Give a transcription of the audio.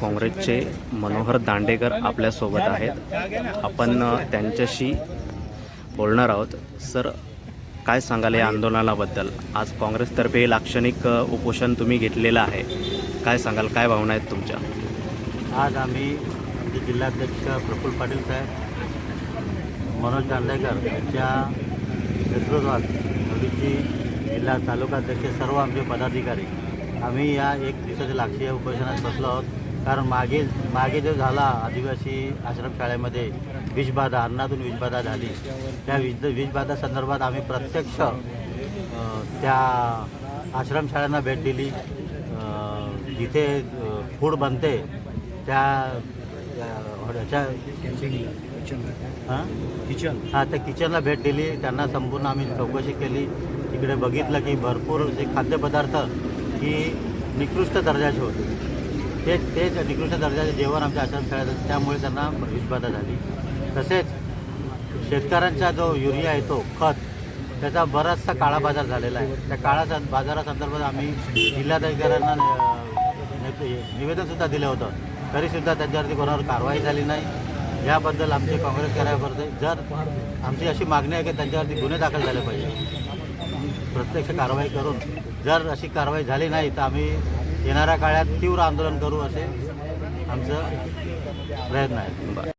काँग्रेसचे मनोहर दांडेकर आपल्यासोबत आहेत. आपण त्यांच्याशी बोलणार आहोत. सर, काय सांगाल या आंदोलनाबद्दल? आज काँग्रेसतर्फे लाक्षणिक उपोषण तुम्ही घेतलेलं आहे, काय सांगाल, काय भावना आहेत तुमच्या? आज आम्ही आमचे जिल्हाध्यक्ष प्रफुल्ल पाटील साहेब, मनोज दांडेकर यांच्या नेतृत्वात नवीची जिल्हा तालुकाध्यक्ष सर्व आमचे पदाधिकारी आम्ही या एक दिवसाच्या लाक्षणिक उपोषणात बसलो आहोत. कारण मागे जो झाला आदिवासी आश्रमशाळेमध्ये विषबाधा, अन्नातून विषबाधा झाली, त्या विषबाधा संदर्भात आम्ही प्रत्यक्ष त्या आश्रमशाळांना भेट दिली. जिथे फूड बनते त्या त्या किचनला भेट दिली. त्यांना संपूर्ण आम्ही चौकशी केली. तिकडे बघितलं की भरपूर जे खाद्यपदार्थ ही निकृष्ट दर्जाचे होते. तेच निकृष्ट दर्जाचे जेवण आमच्या आश्रमशाळेत, त्यामुळे त्यांना विषबाधा झाली. तसेच शेतकऱ्यांचा जो युरिया आहे तो खत, त्याचा बराचसा काळा बाजार झालेला आहे. त्या काळा बाजारासंदर्भात आम्ही जिल्हाधिकाऱ्यांना निवेदनसुद्धा दिलं होतं, तरीसुद्धा त्यांच्यावरती कोणावर कारवाई झाली नाही. याबद्दल आमचे काँग्रेस कार्याकर्ते, जर आमची अशी मागणी आहे की त्यांच्यावरती गुन्हे दाखल झाले पाहिजे, प्रत्यक्ष कारवाई करून. जर अशी कारवाई झाली नाही तर आम्ही येणाऱ्या काळात तीव्र आंदोलन करू, असे आमचं प्रयत्न आहे.